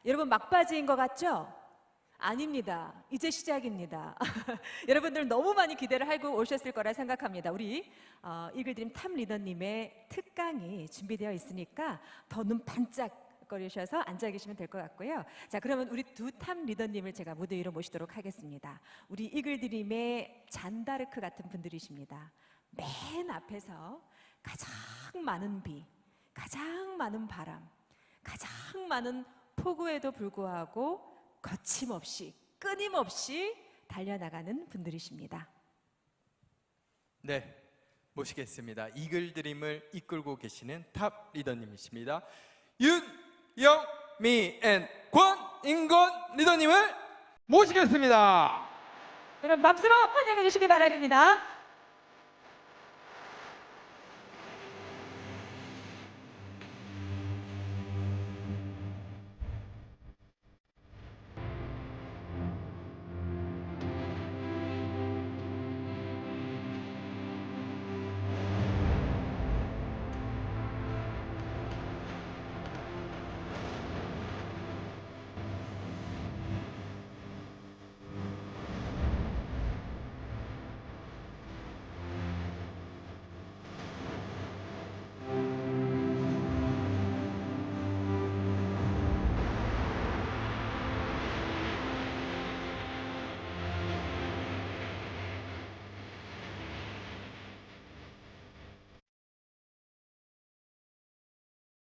여러분 막바지인 것 같죠? 아닙니다. 이제 시작입니다. 여러분들 너무 많이 기대를 하고 오셨을 거라 생각합니다. 우리 이글드림 탑 리더님의 특강이 준비되어 있으니까 더 눈 반짝거리셔서 앉아 계시면 될 것 같고요. 자, 그러면 우리 두 탑 리더님을 제가 무대 위로 모시도록 하겠습니다. 우리 이글드림의 잔다르크 같은 분들이십니다. 맨 앞에서 가장 많은 비, 가장 많은 바람, 가장 많은 폭우에도 불구하고 거침없이 끊임없이 달려나가는 분들이십니다. 네, 모시겠습니다. 이글드림을 이끌고 계시는 탑 리더님이십니다. 윤영미 앤 권인건 리더님을 모시겠습니다. 여러분 박수로 환영해 주시기 바랍니다.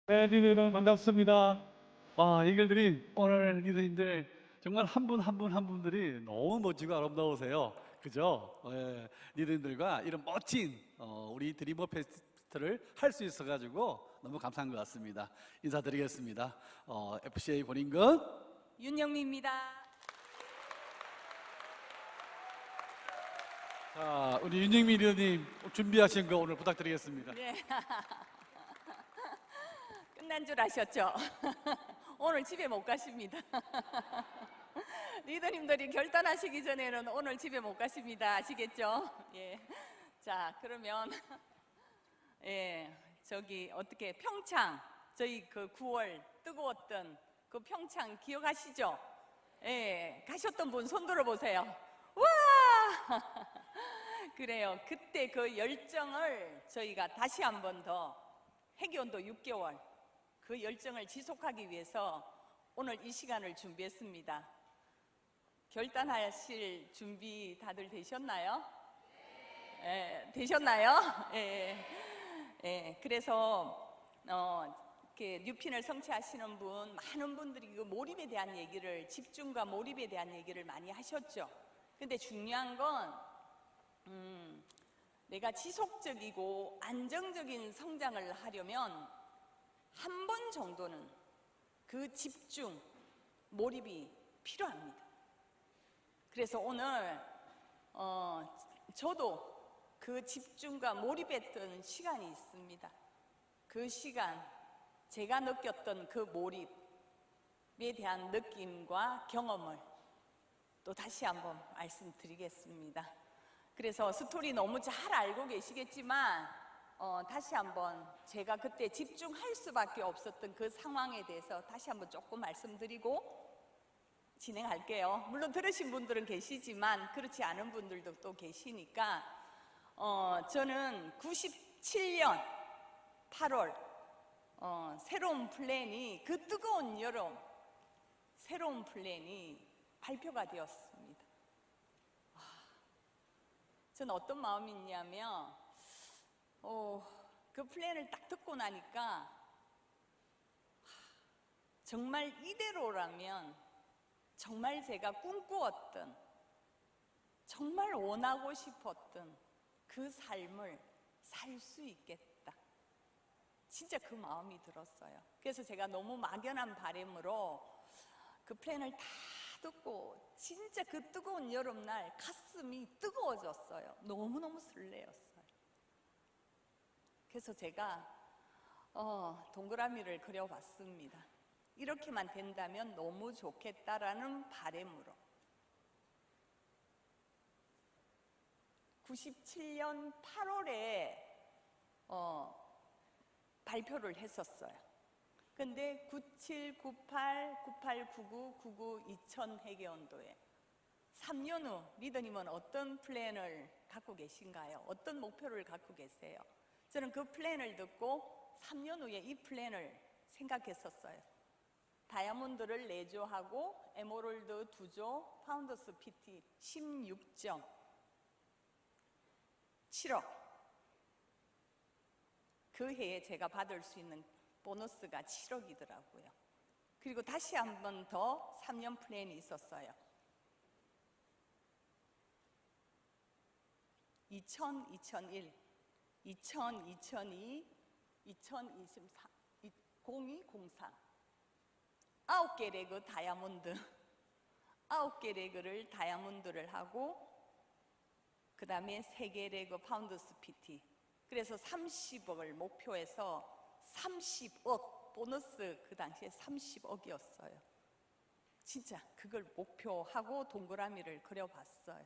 네, 리더님 반갑습니다. 이글들이 오늘 리더님들 정말 한 분 한 분 한 분들이 너무 멋지고 아름다우세요. 그죠? 리더님들과 이런 멋진 우리 드리머 페스트를 할 수 있어가지고 너무 감사한 것 같습니다. 인사드리겠습니다. FCA 권인근 윤영미입니다. 자, 우리 윤영미 리더님 준비하신 거 오늘 부탁드리겠습니다. 네. 끝난 줄 아셨죠? 오늘 집에 못 가십니다. 리더님들이 결단하시기 전에는 오늘 집에 못 가십니다. 아시겠죠? 예. 자, 그러면 예, 저기 어떻게 평창 저희 그 9월 뜨거웠던 그 평창 기억하시죠? 예, 가셨던 분 손 들어 보세요. 와! 그래요. 그때 그 열정을 저희가 다시 한 번 더 회기온도 6개월 그 열정을 지속하기 위해서 오늘 이 시간을 준비했습니다. 결단하실 준비 다들 되셨나요? 되셨나요? 그래서 이렇게 뉴핀을 성취하시는 분 많은 분들이 그 몰입에 대한 얘기를 집중과 몰입에 대한 얘기를 많이 하셨죠. 근데 중요한 건 내가 지속적이고 안정적인 성장을 하려면 한 번 정도는 그 집중, 몰입이 필요합니다. 그래서 오늘 저도 그 집중과 몰입했던 시간이 있습니다. 그 시간, 제가 느꼈던 그 몰입에 대한 느낌과 경험을 또 다시 한번 말씀드리겠습니다. 그래서 스토리 너무 잘 알고 계시겠지만 다시 한번 제가 그때 집중할 수밖에 없었던 그 상황에 대해서 다시 한번 조금 말씀드리고 진행할게요. 물론 들으신 분들은 계시지만 그렇지 않은 분들도 또 계시니까 저는 97년 8월 새로운 플랜이 그 뜨거운 여름 새로운 플랜이 발표가 되었습니다. 저는 어떤 마음이 있냐면 그 플랜을 딱 듣고 나니까 정말 이대로라면 정말 제가 꿈꾸었던 정말 원하고 싶었던 그 삶을 살 수 있겠다. 진짜 그 마음이 들었어요. 그래서 제가 너무 막연한 바람으로 그 플랜을 다 듣고 진짜 그 뜨거운 여름날 가슴이 뜨거워졌어요. 너무너무 설레었어요. 그래서 제가 동그라미를 그려봤습니다. 이렇게만 된다면 너무 좋겠다라는 바람으로 97년 8월에 발표를 했었어요. 근데 97, 98, 98, 99, 99, 2000 회계연도에 3년 후 리더님은 어떤 플랜을 갖고 계신가요? 어떤 목표를 갖고 계세요? 저는 그 플랜을 듣고 3년 후에 이 플랜을 생각했었어요. 다이아몬드를 4조 하고 에메랄드 2조, 파운더스 PT 16점, 7억. 그 해에 제가 받을 수 있는 보너스가 7억이더라고요. 그리고 다시 한 번 더 3년 플랜이 있었어요. 2000, 2001, 2000, 2002, 2024, 02, 03 9개 레그 다이아몬드 9개 레그를 다이아몬드를 하고 그 다음에 3개 레그 파운드스 PT 그래서 30억을 목표해서 30억 보너스 그 당시에 30억이었어요. 진짜 그걸 목표하고 동그라미를 그려봤어요.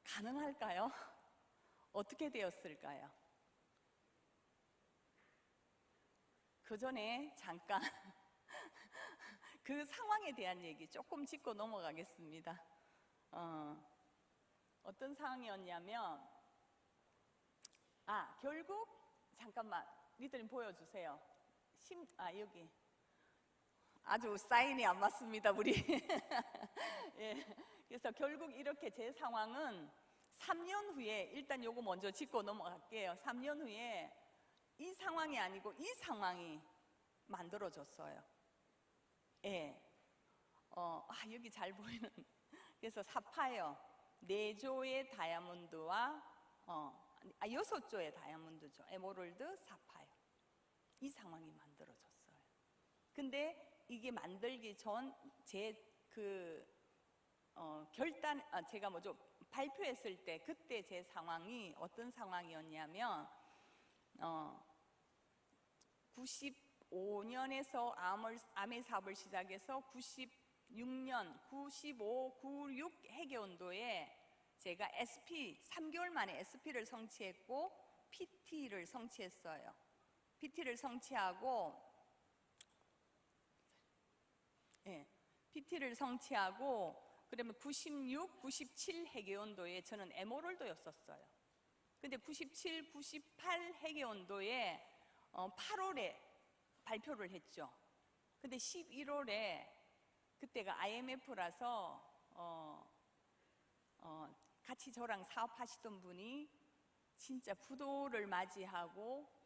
가능할까요? 어떻게 되었을까요? 그 전에 잠깐 그 상황에 대한 얘기 조금 짚고 넘어가겠습니다. 어떤 상황이었냐면 결국 잠깐만 리더님 보여주세요. 여기 아주 사인이 안 맞습니다 우리. 예, 그래서 결국 이렇게 제 상황은 3년 후에 일단 요거 먼저 짚고 넘어갈게요. 3년 후에 이 상황이 아니고 이 상황이 만들어졌어요. 예. 여기 잘 보이는 그래서 사파이어 4조의 다이아몬드와 6조의 다이아몬드죠. 에메랄드, 사파이어. 이 상황이 만들어졌어요. 근데 이게 만들기 전 제가 먼저 발표했을 때 그때 제 상황이 어떤 상황이었냐면 95년에서 암의 사업을 시작해서 96년, 95, 96 회계연도에 제가 SP 3개월 만에 SP를 성취했고 PT를 성취했어요. PT를 성취하고 그러면 96, 97 회계연도에 저는 에메랄드였었어요. 근데 97, 98 회계연도에 8월에 발표를 했죠. 근데 11월에 그때가 IMF라서 같이 저랑 사업하시던 분이 진짜 부도를 맞이하고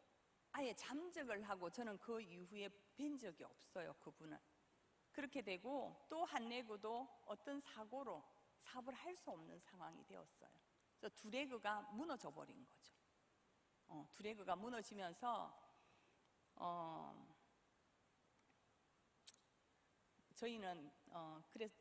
아예 잠적을 하고 저는 그 이후에 뵌 적이 없어요. 그분은. 그렇게 되고 또 한 레그도 어떤 사고로 사업을 할 수 없는 상황이 되었어요. 그래서 두 레그가 무너져 버린 거죠. 두 레그가 무너지면서 저희는 그래서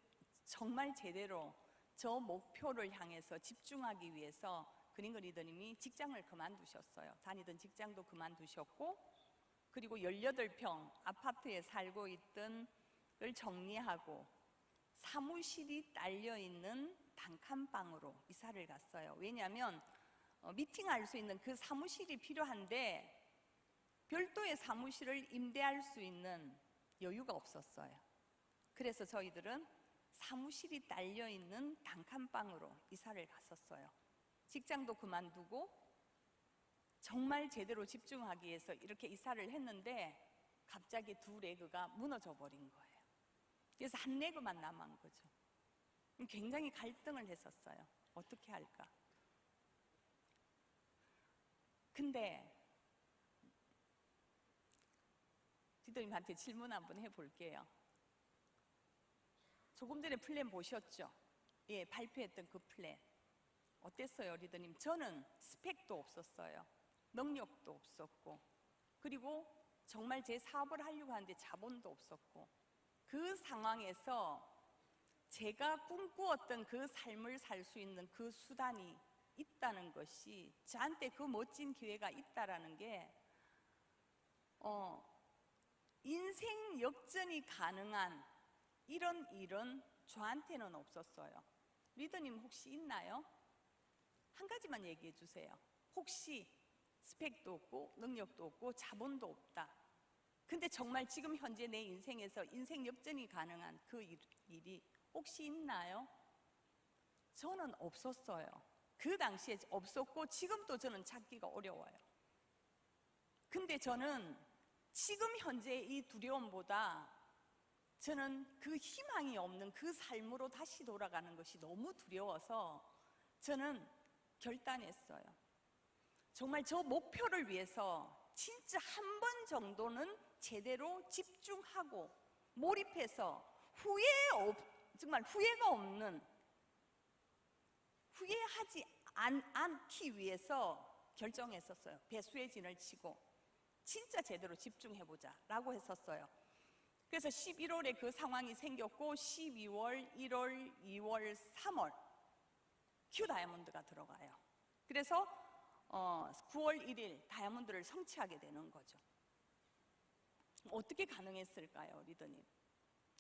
정말 제대로 저 목표를 향해서 집중하기 위해서 그린거 리더님이 직장을 그만두셨어요. 다니던 직장도 그만두셨고 그리고 18평 아파트에 살고 있던 걸 정리하고 사무실이 딸려있는 단칸방으로 이사를 갔어요. 왜냐하면 미팅할 수 있는 그 사무실이 필요한데 별도의 사무실을 임대할 수 있는 여유가 없었어요. 그래서 저희들은 사무실이 딸려있는 단칸방으로 이사를 갔었어요. 직장도 그만두고 정말 제대로 집중하기 위해서 이렇게 이사를 했는데 갑자기 두 레그가 무너져 버린 거예요. 그래서 한 레그만 남은 거죠. 굉장히 갈등을 했었어요. 어떻게 할까? 근데 리더님한테 질문 한번 해볼게요. 조금 전에 플랜 보셨죠? 예, 발표했던 그 플랜 어땠어요, 리더님? 저는 스펙도 없었어요. 능력도 없었고 그리고 정말 제 사업을 하려고 하는데 자본도 없었고 그 상황에서 제가 꿈꾸었던 그 삶을 살 수 있는 그 수단이 있다는 것이 저한테 그 멋진 기회가 있다라는 게 인생 역전이 가능한 이런 일은 저한테는 없었어요. 리더님 혹시 있나요? 한 가지만 얘기해 주세요. 혹시 스펙도 없고 능력도 없고 자본도 없다. 근데 정말 지금 현재 내 인생에서 인생 역전이 가능한 그 일이 혹시 있나요? 저는 없었어요. 그 당시에 없었고 지금도 저는 찾기가 어려워요. 근데 저는 지금 현재 이 두려움보다 저는 그 희망이 없는 그 삶으로 다시 돌아가는 것이 너무 두려워서 저는 결단했어요. 정말 저 목표를 위해서 진짜 한 번 정도는 제대로 집중하고 몰입해서 정말 후회가 없는, 후회하지 않기 위해서 결정했었어요. 배수의 진을 치고 진짜 제대로 집중해보자 라고 했었어요. 그래서 11월에 그 상황이 생겼고 12월, 1월, 2월, 3월 큐 다이아몬드가 들어가요. 그래서 9월 1일 다이아몬드를 성취하게 되는 거죠. 어떻게 가능했을까요, 리더님?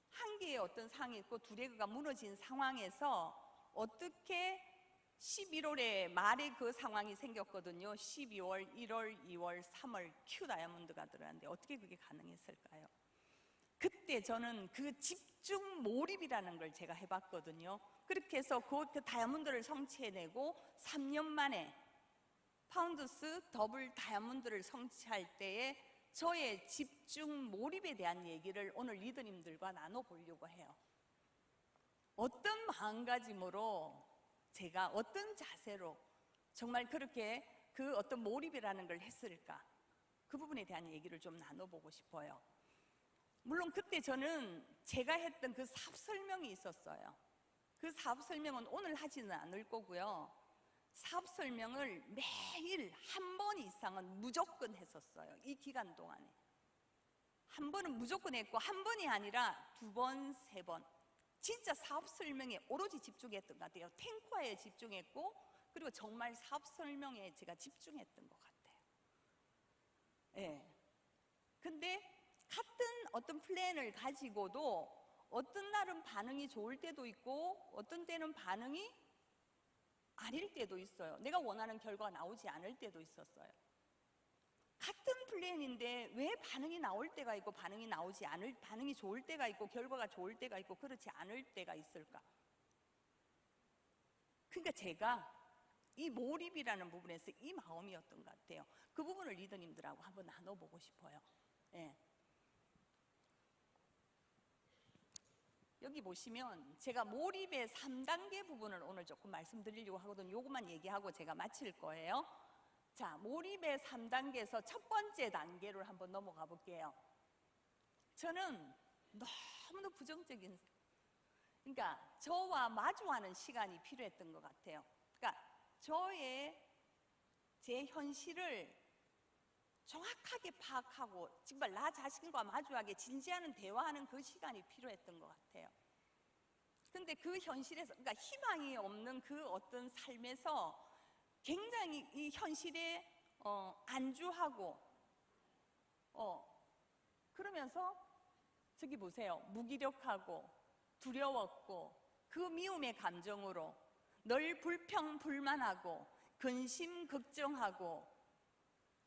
한 개의 어떤 상이 있고 두레그가 무너진 상황에서 어떻게 11월에 말에 그 상황이 생겼거든요. 12월, 1월, 2월, 3월 큐 다이아몬드가 들어갔는데 어떻게 그게 가능했을까요? 그때 저는 그 집중 몰입이라는 걸 제가 해봤거든요. 그렇게 해서 그 다이아몬드를 성취해내고 3년 만에 파운드스 더블 다이아몬드를 성취할 때에 저의 집중 몰입에 대한 얘기를 오늘 리더님들과 나눠보려고 해요. 어떤 마음가짐으로 제가 어떤 자세로 정말 그렇게 그 어떤 몰입이라는 걸 했을까, 그 부분에 대한 얘기를 좀 나눠보고 싶어요. 물론 그때 저는 제가 했던 그 사업 설명이 있었어요. 그 사업 설명은 오늘 하지는 않을 거고요. 사업 설명을 매일 한 번 이상은 무조건 했었어요. 이 기간 동안에 한 번은 무조건 했고, 한 번이 아니라 2번, 3번 진짜 사업 설명에 오로지 집중했던 것 같아요. 탱커에 집중했고, 그리고 정말 사업 설명에 제가 집중했던 것 같아요. 예. 근데 같은 어떤 플랜을 가지고도 어떤 날은 반응이 좋을 때도 있고 어떤 때는 반응이 아닐 때도 있어요. 내가 원하는 결과가 나오지 않을 때도 있었어요. 같은 플랜인데 왜 반응이 나올 때가 있고 반응이 좋을 때가 있고 결과가 좋을 때가 있고 그렇지 않을 때가 있을까? 그러니까 제가 이 몰입이라는 부분에서 이 마음이었던 것 같아요. 그 부분을 리더님들하고 한번 나눠보고 싶어요. 예. 여기 보시면 제가 몰입의 3단계 부분을 오늘 조금 말씀드리려고 하거든요. 요것만 얘기하고 제가 마칠 거예요. 자, 몰입의 3단계에서 첫 번째 단계로 한번 넘어가 볼게요. 저는 너무나 부정적인, 그러니까 저와 마주하는 시간이 필요했던 것 같아요. 그러니까 제 현실을 정확하게 파악하고 정말 나 자신과 마주하게 진지하는 대화하는 그 시간이 필요했던 것 같아요. 근데 그 현실에서, 그러니까 희망이 없는 그 어떤 삶에서 굉장히 이 현실에 안주하고 그러면서 저기 보세요. 무기력하고 두려웠고 그 미움의 감정으로 늘 불평불만하고 근심 걱정하고,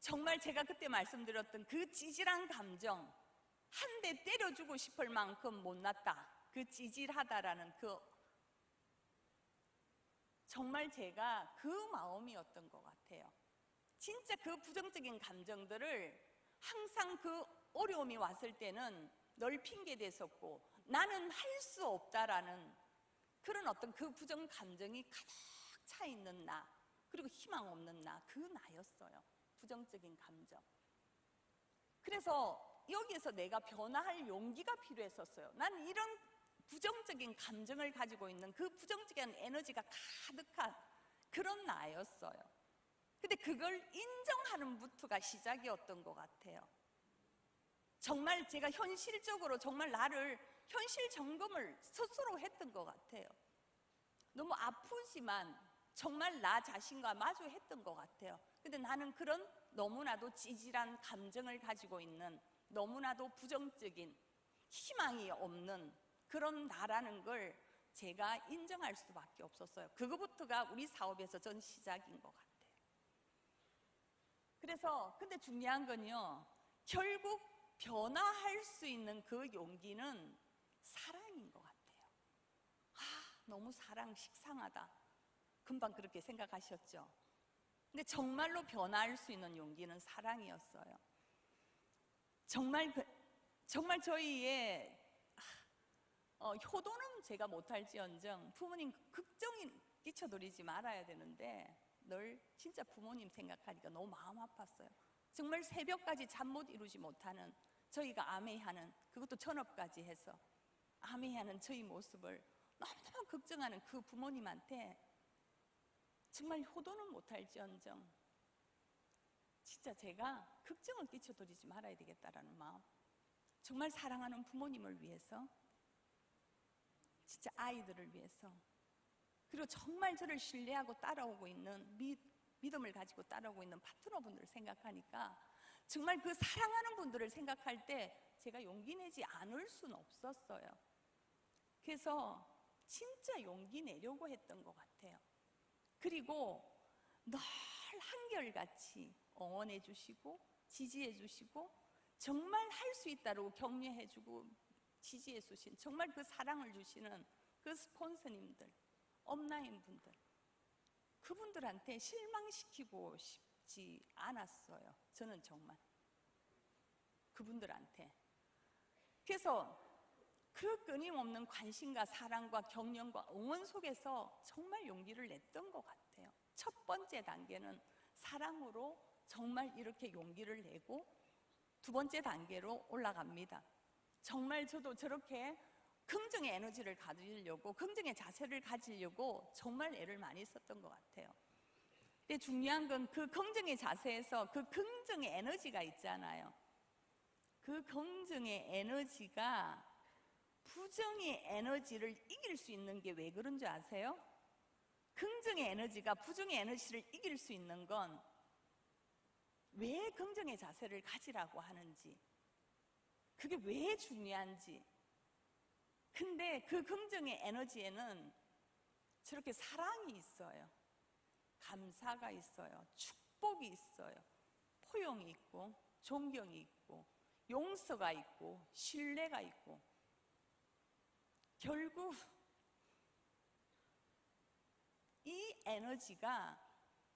정말 제가 그때 말씀드렸던 그 찌질한 감정, 한 대 때려주고 싶을 만큼 못났다, 그 찌질하다라는 정말 제가 그 마음이었던 것 같아요. 진짜 그 부정적인 감정들을 항상 그 어려움이 왔을 때는 늘 핑계댔었고 나는 할 수 없다라는 그런 어떤 그 부정 감정이 가득 차 있는 나, 그리고 희망 없는 나, 그 나였어요. 부정적인 감정. 그래서 여기에서 내가 변화할 용기가 필요했었어요. 나는 이런 부정적인 감정을 가지고 있는 그 부정적인 에너지가 가득한 그런 나였어요. 근데 그걸 인정하는 부터가 시작이었던 것 같아요. 정말 제가 현실적으로 정말 나를 현실 점검을 스스로 했던 것 같아요. 너무 아프지만 정말 나 자신과 마주했던 것 같아요. 근데 나는 그런 너무나도 찌질한 감정을 가지고 있는, 너무나도 부정적인, 희망이 없는 그런 나라는 걸 제가 인정할 수밖에 없었어요. 그거부터가 우리 사업에서 전 시작인 것 같아요. 그래서 근데 중요한 건요, 결국 변화할 수 있는 그 용기는 사랑인 것 같아요. 너무 사랑 식상하다. 금방 그렇게 생각하셨죠? 근데 정말로 변화할 수 있는 용기는 사랑이었어요. 정말 저희의 효도는 제가 못할지언정 부모님 걱정이 끼쳐드리지 말아야 되는데 늘 진짜 부모님 생각하니까 너무 마음 아팠어요. 정말 새벽까지 잠 못 이루지 못하는 저희가 아메이하는, 그것도 전업까지 해서 아메이하는 저희 모습을 너무너무 걱정하는 그 부모님한테 정말 효도는 못할지언정 진짜 제가 걱정을 끼쳐드리지 말아야 되겠다라는 마음, 정말 사랑하는 부모님을 위해서, 진짜 아이들을 위해서, 그리고 정말 저를 신뢰하고 따라오고 있는 믿음을 가지고 따라오고 있는 파트너분들을 생각하니까 정말 그 사랑하는 분들을 생각할 때 제가 용기 내지 않을 수는 없었어요. 그래서 진짜 용기 내려고 했던 것 같아요. 그리고 늘 한결같이 응원해 주시고 지지해 주시고 정말 할 수 있다고 격려해 주고 지지해 주신, 정말 그 사랑을 주시는 그 스폰서님들, 업라인 분들, 그분들한테 실망시키고 싶지 않았어요. 저는 정말 그분들한테. 그래서 그 끊임없는 관심과 사랑과 격려과 응원 속에서 정말 용기를 냈던 것 같아요. 첫 번째 단계는 사랑으로 정말 이렇게 용기를 내고 두 번째 단계로 올라갑니다. 정말 저도 저렇게 긍정의 에너지를 가지려고, 긍정의 자세를 가지려고 정말 애를 많이 썼던 것 같아요. 근데 중요한 건 그 긍정의 자세에서 그 긍정의 에너지가 있잖아요. 그 긍정의 에너지가 부정의 에너지를 이길 수 있는 게 왜 그런 줄 아세요? 긍정의 에너지가 부정의 에너지를 이길 수 있는 건 왜 긍정의 자세를 가지라고 하는지, 그게 왜 중요한지. 근데 그 긍정의 에너지에는 저렇게 사랑이 있어요. 감사가 있어요. 축복이 있어요. 포용이 있고 존경이 있고 용서가 있고 신뢰가 있고, 결국 이 에너지가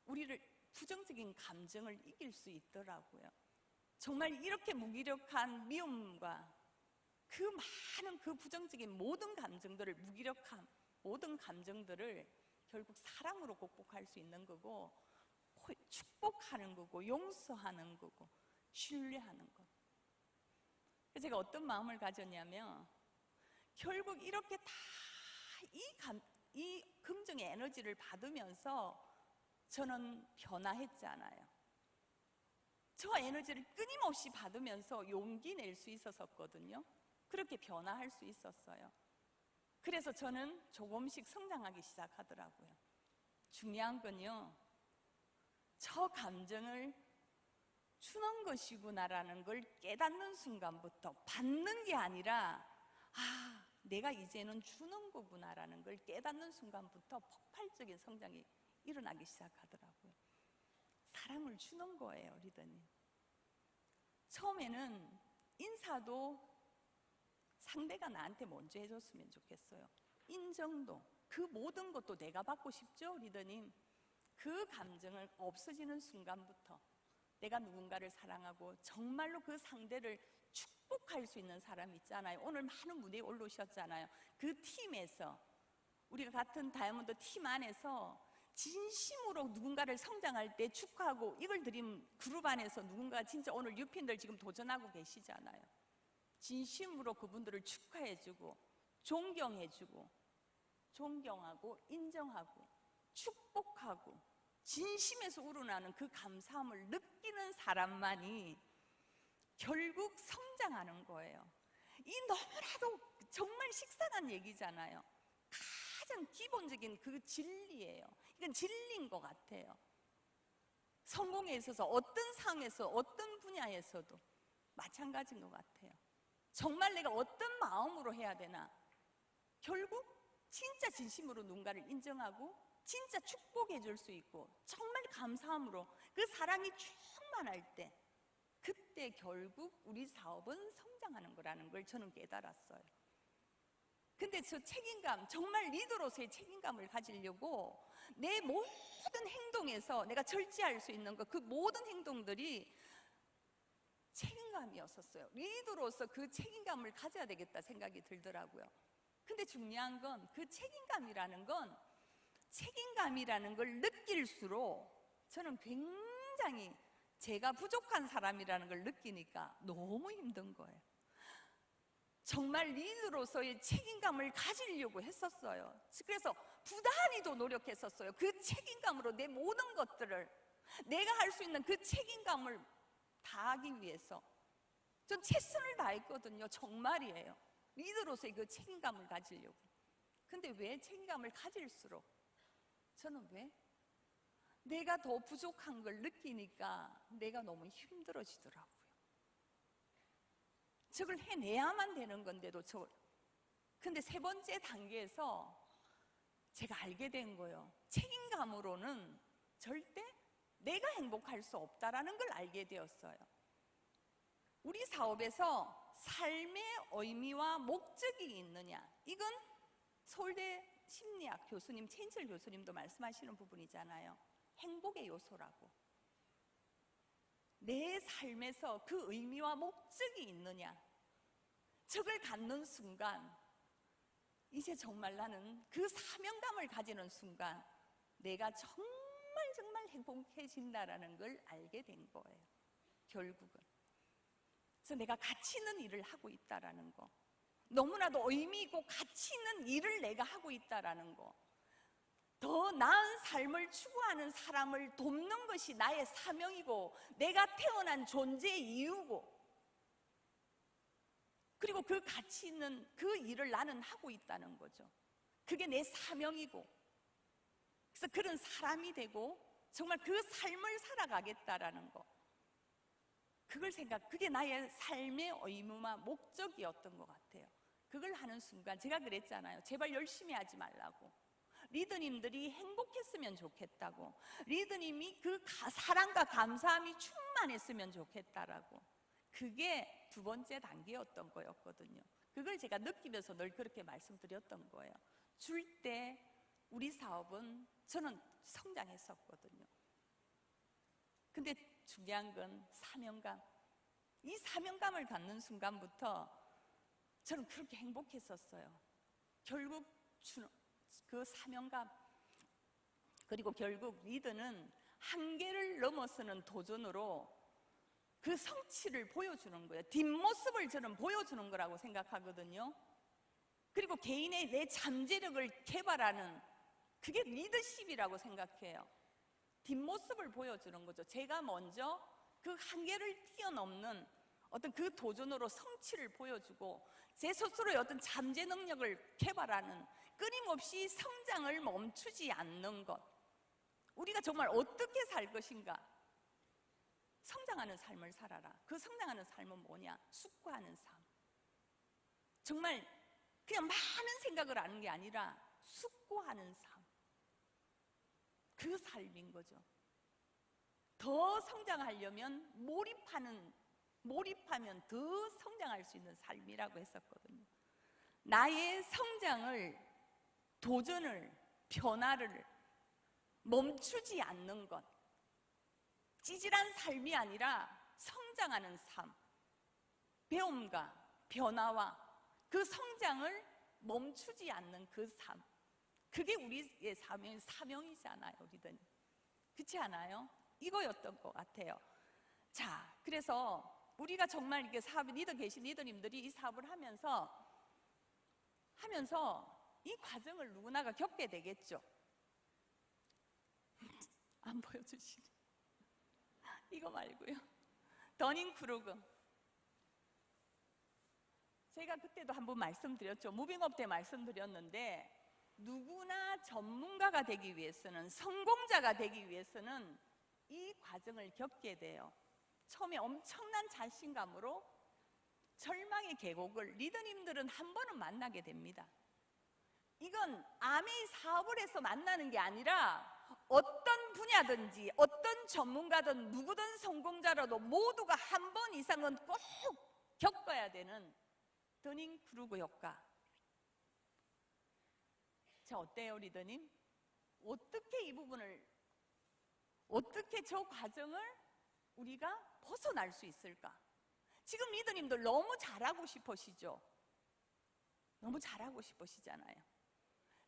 우리를 부정적인 감정을 이길 수 있더라고요. 정말 이렇게 무기력한 미움과 그 많은 그 부정적인 모든 감정들을, 무기력함, 모든 감정들을 결국 사랑으로 극복할 수 있는 거고, 축복하는 거고, 용서하는 거고, 신뢰하는 것. 그래서 제가 어떤 마음을 가졌냐면, 결국 이렇게 다 이 긍정의 에너지를 받으면서 저는 변화했잖아요. 저 에너지를 끊임없이 받으면서 용기 낼 수 있었거든요. 그렇게 변화할 수 있었어요. 그래서 저는 조금씩 성장하기 시작하더라고요. 중요한 건요, 저 감정을 주는 것이구나라는 걸 깨닫는 순간부터, 받는 게 아니라 내가 이제는 주는 거구나라는 걸 깨닫는 순간부터 폭발적인 성장이 일어나기 시작하더라고요. 사랑을 주는 거예요, 리더님. 처음에는 인사도 상대가 나한테 먼저 해줬으면 좋겠어요. 인정도, 그 모든 것도 내가 받고 싶죠, 리더님. 그 감정을 없어지는 순간부터 내가 누군가를 사랑하고 정말로 그 상대를 축복할 수 있는 사람 있잖아요. 오늘 많은 무대에 올라오셨잖아요. 그 팀에서, 우리가 같은 다이아몬드 팀 안에서 진심으로 누군가를 성장할 때 축하하고, 이걸 드린 그룹 안에서 누군가 진짜 오늘 유핀들 지금 도전하고 계시잖아요. 진심으로 그분들을 축하해주고 존경해주고 존경하고 인정하고 축복하고 진심에서 우러나는 그 감사함을 느끼는 사람만이 결국 성장하는 거예요. 이 너무나도 정말 식상한 얘기잖아요. 가장 기본적인 그 진리예요. 이건 진리인 것 같아요. 성공에 있어서 어떤 상에서 어떤 분야에서도 마찬가지인 것 같아요. 정말 내가 어떤 마음으로 해야 되나? 결국 진짜 진심으로 누군가를 인정하고 진짜 축복해 줄 수 있고 정말 감사함으로 그 사랑이 충만할 때 그때 결국 우리 사업은 성장하는 거라는 걸 저는 깨달았어요. 근데 저 책임감, 정말 리더로서의 책임감을 가지려고 내 모든 행동에서 내가 절제할 수 있는 것, 그 모든 행동들이 책임감이었었어요. 리더로서 그 책임감을 가져야 되겠다 생각이 들더라고요. 근데 중요한 건 그 책임감이라는 걸 느낄수록 저는 굉장히 제가 부족한 사람이라는 걸 느끼니까 너무 힘든 거예요. 정말 리더로서의 책임감을 가지려고 했었어요. 그래서 부단히도 노력했었어요. 그 책임감으로 내 모든 것들을, 내가 할 수 있는 그 책임감을 다하기 위해서 전 최선을 다했거든요. 정말이에요. 리더로서의 그 책임감을 가지려고. 근데 왜 책임감을 가질수록 저는 왜? 내가 더 부족한 걸 느끼니까 내가 너무 힘들어지더라고요. 저걸 해내야만 되는 건데도 근데 세 번째 단계에서 제가 알게 된 거예요. 책임감으로는 절대 내가 행복할 수 없다라는 걸 알게 되었어요. 우리 사업에서 삶의 의미와 목적이 있느냐, 이건 서울대 심리학 교수님 최인철 교수님도 말씀하시는 부분이잖아요. 행복의 요소라고. 내 삶에서 그 의미와 목적이 있느냐, 저걸 갖는 순간 이제 정말 나는 그 사명감을 가지는 순간 내가 정말 행복해진다라는 걸 알게 된 거예요. 결국은. 그래서 내가 가치 있는 일을 하고 있다라는 거, 너무나도 의미 있고 가치 있는 일을 내가 하고 있다라는 거, 더 나은 삶을 추구하는 사람을 돕는 것이 나의 사명이고 내가 태어난 존재의 이유고, 그리고 그 가치 있는 그 일을 나는 하고 있다는 거죠. 그게 내 사명이고, 그래서 그런 사람이 되고 정말 그 삶을 살아가겠다라는 거, 그게 나의 삶의 의무와 목적이었던 것 같아요. 그걸 하는 순간 제가 그랬잖아요. 제발 열심히 하지 말라고. 리더님들이 행복했으면 좋겠다고. 리더님이 그 사랑과 감사함이 충만했으면 좋겠다라고. 그게 두 번째 단계였던 거였거든요. 그걸 제가 느끼면서 늘 그렇게 말씀드렸던 거예요. 줄 때 우리 사업은 저는 성장했었거든요. 근데 중요한 건 사명감. 이 사명감을 갖는 순간부터 저는 그렇게 행복했었어요. 결국 그 사명감, 그리고 결국 리더는 한계를 넘어서는 도전으로 그 성취를 보여주는 거예요. 뒷모습을 저는 보여주는 거라고 생각하거든요. 그리고 개인의 내 잠재력을 개발하는, 그게 리더십이라고 생각해요. 뒷모습을 보여주는 거죠. 제가 먼저 그 한계를 뛰어넘는 어떤 그 도전으로 성취를 보여주고 제 스스로의 어떤 잠재 능력을 개발하는, 끊임없이 성장을 멈추지 않는 것. 우리가 정말 어떻게 살 것인가? 성장하는 삶을 살아라. 그 성장하는 삶은 뭐냐? 숙고하는 삶. 정말 그냥 많은 생각을 하는 게 아니라 숙고하는 삶. 그 삶인 거죠. 더 성장하려면 몰입하면 더 성장할 수 있는 삶이라고 했었거든요. 나의 성장을, 도전을, 변화를 멈추지 않는 것. 찌질한 삶이 아니라 성장하는 삶. 배움과 변화와 그 성장을 멈추지 않는 그 삶. 그게 우리의 사명이잖아요, 우리들. 그렇지 않아요? 이거였던 것 같아요. 자, 그래서 우리가 정말 이렇게 계신 리더님들이 이 사업을 하면서 이 과정을 누구나가 겪게 되겠죠. 안 보여주시네. 이거 말고요. 더닝크루그. 제가 그때도 한번 말씀드렸죠. 무빙업 때 말씀드렸는데, 누구나 전문가가 되기 위해서는, 성공자가 되기 위해서는 이 과정을 겪게 돼요. 처음에 엄청난 자신감으로 절망의 계곡을 리더님들은 한 번은 만나게 됩니다. 이건 암의 사업을 해서 만나는 게 아니라 어떤 분야든지 어떤 전문가든 누구든 성공자라도 모두가 한 번 이상은 꼭 겪어야 되는 더닝크루그 효과. 자, 어때요, 리더님? 어떻게 이 부분을, 어떻게 저 과정을 우리가 벗어날 수 있을까? 지금 리더님들 너무 잘하고 싶으시죠? 너무 잘하고 싶으시잖아요.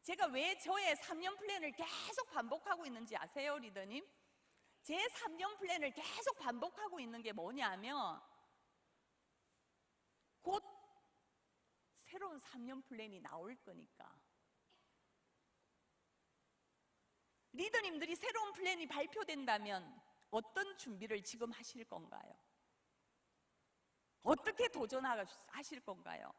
제가 왜 저의 3년 플랜을 계속 반복하고 있는지 아세요, 리더님? 제 3년 플랜을 계속 반복하고 있는 게 뭐냐면 곧 새로운 3년 플랜이 나올 거니까. 리더님들이 새로운 플랜이 발표된다면 어떤 준비를 지금 하실 건가요? 어떻게 도전하실 건가요?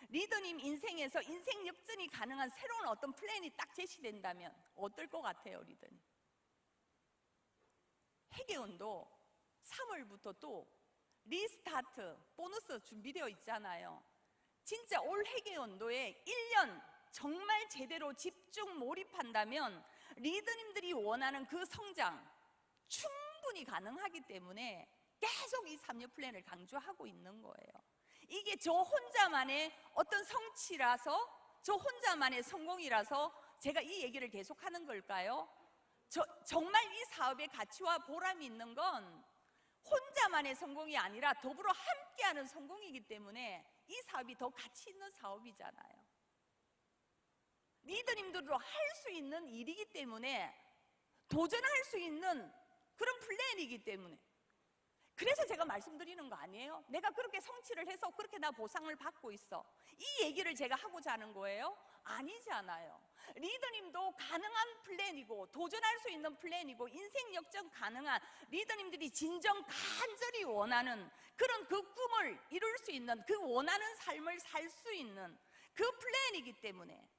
리더님 인생에서 인생 역전이 가능한 새로운 어떤 플랜이 딱 제시된다면 어떨 것 같아요, 리더님? 회계원도 3월부터 또 리스타트, 보너스 준비되어 있잖아요. 진짜 올 회계연도에 1년 정말 제대로 집중 몰입한다면 리더님들이 원하는 그 성장 충분히 가능하기 때문에 계속 이 3년 플랜을 강조하고 있는 거예요. 이게 저 혼자만의 어떤 성취라서, 저 혼자만의 성공이라서 제가 이 얘기를 계속하는 걸까요? 정말 이 사업의 가치와 보람이 있는 건 혼자만의 성공이 아니라 더불어 함께하는 성공이기 때문에 이 사업이 더 가치 있는 사업이잖아요. 리더님들도 할 수 있는 일이기 때문에, 도전할 수 있는 그런 플랜이기 때문에, 그래서 제가 말씀드리는 거 아니에요? 내가 그렇게 성취를 해서 그렇게 나 보상을 받고 있어, 이 얘기를 제가 하고자 하는 거예요? 아니잖아요. 리더님도 가능한 플랜이고 도전할 수 있는 플랜이고 인생 역전 가능한, 리더님들이 진정 간절히 원하는 그런 그 꿈을 이룰 수 있는, 그 원하는 삶을 살 수 있는 그 플랜이기 때문에,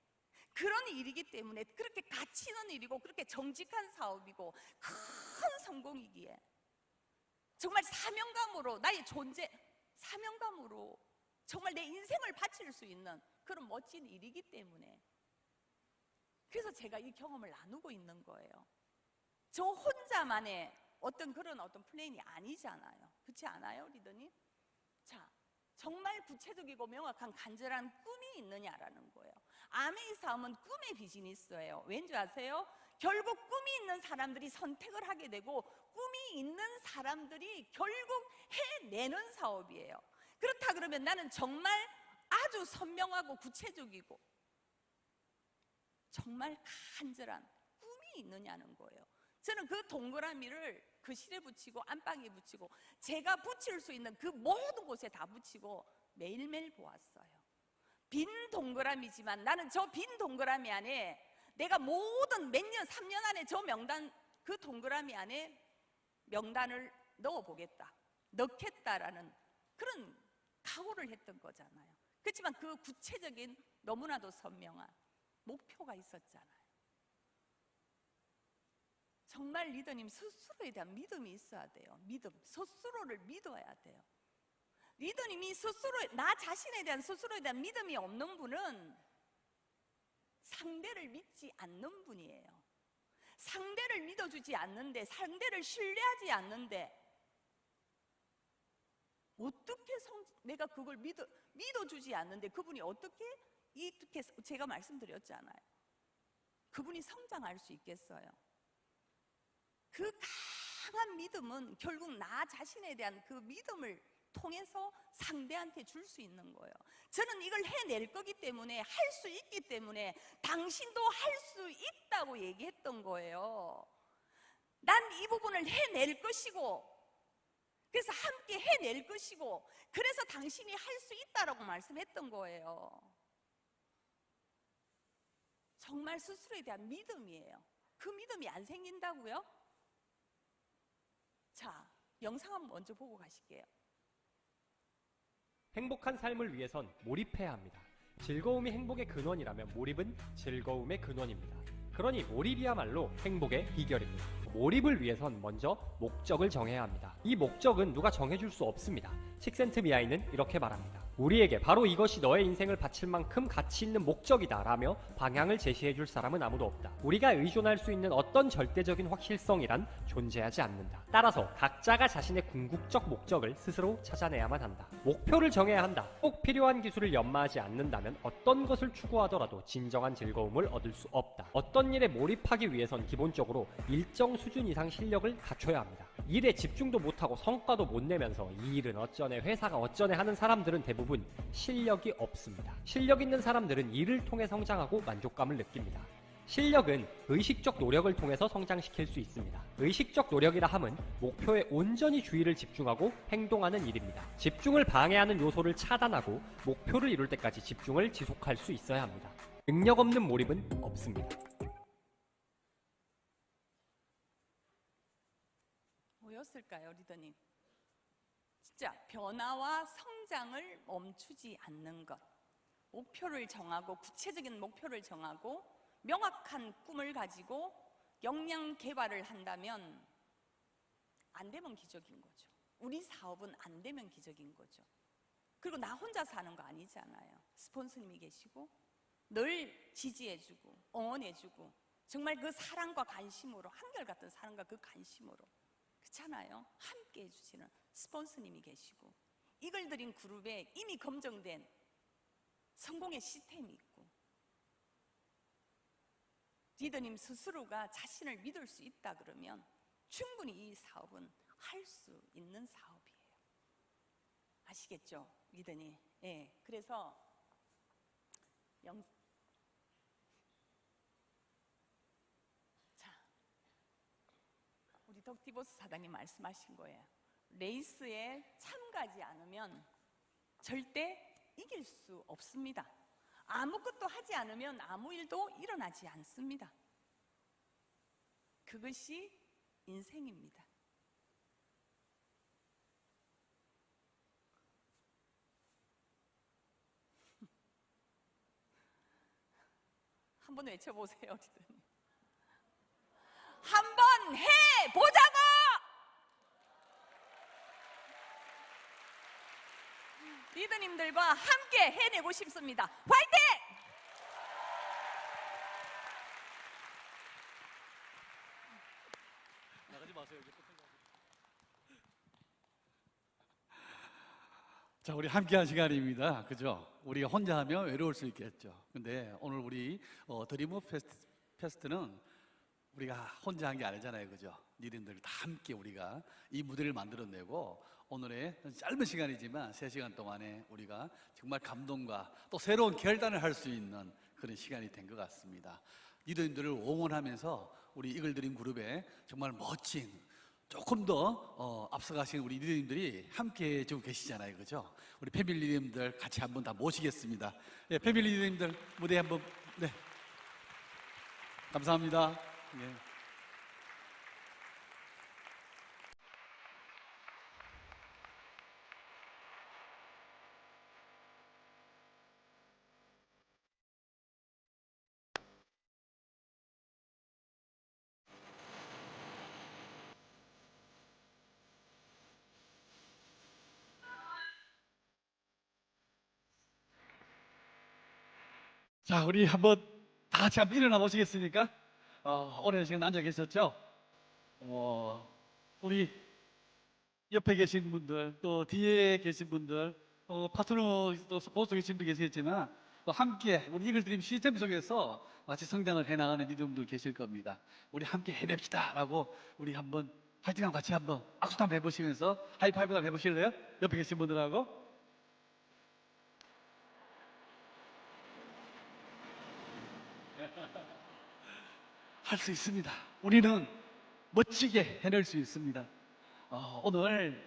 그런 일이기 때문에 그렇게 가치 있는 일이고 그렇게 정직한 사업이고 큰 성공이기에 정말 사명감으로, 나의 존재 사명감으로 정말 내 인생을 바칠 수 있는 그런 멋진 일이기 때문에, 그래서 제가 이 경험을 나누고 있는 거예요. 저 혼자만의 어떤 플랜이 아니잖아요. 그렇지 않아요, 리더님? 자, 정말 구체적이고 명확한 간절한 꿈이 있느냐라는 거예요. 아메이 사업은 꿈의 비즈니스예요. 왠지 아세요? 결국 꿈이 있는 사람들이 선택을 하게 되고 꿈이 있는 사람들이 결국 해내는 사업이에요. 그렇다 그러면 나는 정말 아주 선명하고 구체적이고 정말 간절한 꿈이 있느냐는 거예요. 저는 그 동그라미를 거실에 붙이고 안방에 붙이고 제가 붙일 수 있는 그 모든 곳에 다 붙이고 매일매일 보았어요. 빈 동그라미지만 나는 저 빈 동그라미 안에 내가 모든 몇 년, 3년 안에 저 명단, 그 동그라미 안에 명단을 넣어보겠다, 넣겠다라는 그런 각오를 했던 거잖아요. 그렇지만 그 구체적인 너무나도 선명한 목표가 있었잖아요. 정말 리더님 스스로에 대한 믿음이 있어야 돼요. 믿음, 스스로를 믿어야 돼요. 리더님이 나 자신에 대한 스스로에 대한 믿음이 없는 분은 상대를 믿지 않는 분이에요. 상대를 믿어주지 않는데, 상대를 신뢰하지 않는데 어떻게 내가 그걸 믿어주지 않는데 그분이 어떻게 제가 말씀드렸잖아요. 그분이 성장할 수 있겠어요? 그 강한 믿음은 결국 나 자신에 대한 그 믿음을 통해서 상대한테 줄 수 있는 거예요. 저는 이걸 해낼 거기 때문에, 할 수 있기 때문에 당신도 할 수 있다고 얘기했던 거예요. 난 이 부분을 해낼 것이고, 그래서 함께 해낼 것이고, 그래서 당신이 할 수 있다라고 말씀했던 거예요. 정말 스스로에 대한 믿음이에요. 그 믿음이 안 생긴다고요? 자, 영상 한번 먼저 보고 가실게요. 행복한 삶을 위해선 몰입해야 합니다. 즐거움이 행복의 근원이라면 몰입은 즐거움의 근원입니다. 그러니 몰입이야말로 행복의 비결입니다. 몰입을 위해선 먼저 목적을 정해야 합니다. 이 목적은 누가 정해줄 수 없습니다. 식센트미아이는 이렇게 말합니다. 우리에게 바로 이것이 너의 인생을 바칠 만큼 가치 있는 목적이다 라며 방향을 제시해 줄 사람은 아무도 없다. 우리가 의존할 수 있는 어떤 절대적인 확실성이란 존재하지 않는다. 따라서 각자가 자신의 궁극적 목적을 스스로 찾아내야만 한다. 목표를 정해야 한다. 꼭 필요한 기술을 연마하지 않는다면 어떤 것을 추구하더라도 진정한 즐거움을 얻을 수 없다. 어떤 일에 몰입하기 위해선 기본적으로 일정 수준 이상 실력을 갖춰야 합니다. 일에 집중도 못하고 성과도 못 내면서 이 일은 어쩌네 회사가 어쩌네 하는 사람들은 대부분 실력이 없습니다. 실력 있는 사람들은 일을 통해 성장하고 만족감을 느낍니다. 실력은 의식적 노력을 통해서 성장시킬 수 있습니다. 의식적 노력이라 함은 목표에 온전히 주의를 집중하고 행동하는 일입니다. 집중을 방해하는 요소를 차단하고 목표를 이룰 때까지 집중을 지속할 수 있어야 합니다. 능력 없는 몰입은 없습니다. 뭐였을까요, 리더님? 진짜 변화와 성장을 멈추지 않는 것. 목표를 정하고 구체적인 목표를 정하고 명확한 꿈을 가지고 역량 개발을 한다면 안 되면 기적인 거죠. 우리 사업은 안 되면 기적인 거죠. 그리고 나 혼자 사는 거 아니잖아요. 스폰서님이 계시고 늘 지지해주고 응원해주고 정말 그 사랑과 관심으로 한결같은 사랑과 그 관심으로 그렇잖아요. 함께 해주시는 스폰서님이 계시고 이글드림 그룹에 이미 검증된 성공의 시스템이 있고 리더님 스스로가 자신을 믿을 수 있다 그러면 충분히 이 사업은 할 수 있는 사업이에요. 아시겠죠, 리더님? 예. 그래서 자, 우리 덕티보스 사장님 말씀하신 거예요. 레이스에 참가하지 않으면 절대 이길 수 없습니다. 아무것도 하지 않으면 아무 일도 일어나지 않습니다. 그것이 인생입니다. 한번 외쳐보세요, 리더님. 한번 해보자고! 리더님들과 함께 해내고 싶습니다. 화이팅! 나가지 마세요. 자, 우리 함께한 시간입니다. 그죠? 우리가 혼자 하면 외로울 수 있겠죠. 근데 오늘 우리 드리머 페스트는 우리가 혼자 한 게 아니잖아요. 그죠? 니들들 다 함께 우리가 이 무대를 만들어내고 오늘의 짧은 시간이지만 3시간 동안에 우리가 정말 감동과 또 새로운 결단을 할 수 있는 그런 시간이 된 것 같습니다. 리더님들을 응원하면서 우리 이글드림 그룹의 정말 멋진 조금 더 앞서가신 우리 리더님들이 함께 해주고 계시잖아요. 그죠? 우리 패밀리 리더님들 같이 한번 다 모시겠습니다. 네, 패밀리 리더님들 무대에 한번. 네, 감사합니다. 네. 자, 우리 한번 다 같이 한번 일어나 보시겠습니까? 오랜 시간 앉아 계셨죠? 우리 옆에 계신 분들, 또 뒤에 계신 분들, 파트너, 또 스포츠 계신 분도 계시겠지만, 또 함께 우리 이글드림 시스템 속에서 같이 성장을 해나가는 이들도 계실 겁니다. 우리 함께 해냅시다 라고 우리 한번 파이팅 한번 같이 한번 악수 한번 해보시면서 하이파이브 한번 해보실래요? 옆에 계신 분들하고. 할 수 있습니다. 우리는 멋지게 해낼 수 있습니다. 오늘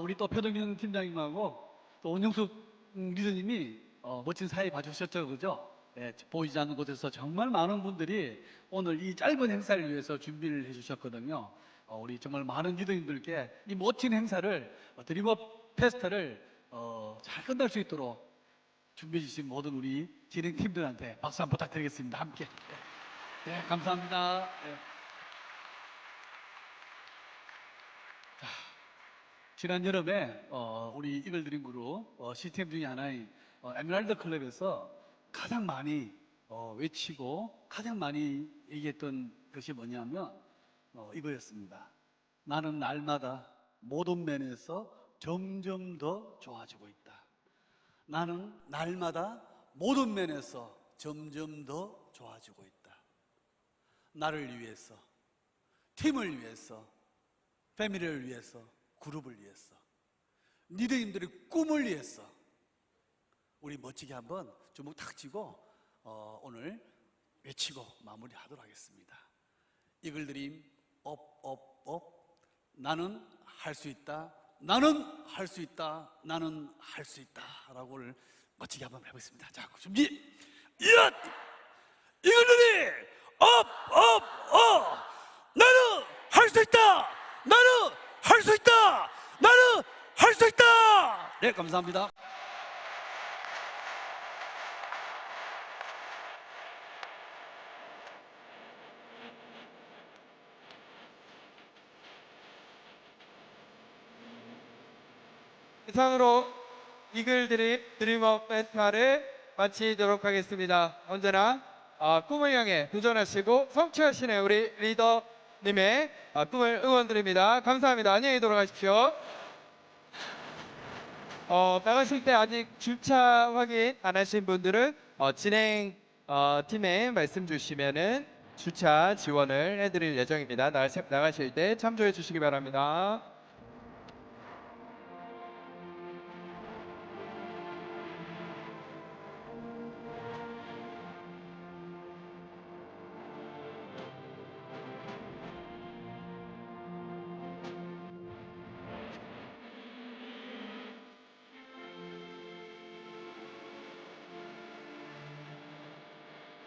우리 또 표동현 팀장님하고 또 원영숙 리더님이 멋진 사회 봐주셨죠, 그죠? 네, 보이지 않는 곳에서 정말 많은 분들이 오늘 이 짧은 행사를 위해서 준비를 해주셨거든요. 우리 정말 많은 리더님들께 이 멋진 행사를 드림업 페스타를 잘 끝날 수 있도록 준비해 주신 모든 우리 진행팀들한테 박수 한번 부탁드리겠습니다. 함께. 네, 감사합니다. 네. 자, 지난 여름에 우리 이글드림 그룹 시스템 중에 하나인 에메랄드 클럽에서 가장 많이 외치고 가장 많이 얘기했던 것이 뭐냐면 이거였습니다. 나는 날마다 모든 면에서 점점 더 좋아지고 있다. 나는 날마다 모든 면에서 점점 더 좋아지고 있다. 나를 위해서, 팀을 위해서, 패밀리를 위해서, 그룹을 위해서, 리더님들의 꿈을 위해서 우리 멋지게 한번 주먹 탁 쥐고 오늘 외치고 마무리하도록 하겠습니다. 이글드림 업. 나는 할 수 있다. 나는 할 수 있다. 나는 할 수 있다. 라고 오늘 멋지게 한번 해보겠습니다. 자, 준비. 얏! 이글드림 업. 나는 할 수 있다. 나는 할 수 있다. 나는 할 수 있다. 네, 감사합니다. 이상으로 이글드림 드림업 페스티벌을 마치도록 하겠습니다. 언제나 꿈을 향해 도전하시고 성취하시는 우리 리더님의 꿈을 응원드립니다. 감사합니다. 안녕히 돌아가십시오. 나가실 때 아직 주차 확인 안 하신 분들은 진행 팀에 말씀 주시면은 주차 지원을 해드릴 예정입니다. 나가실 때 참조해 주시기 바랍니다.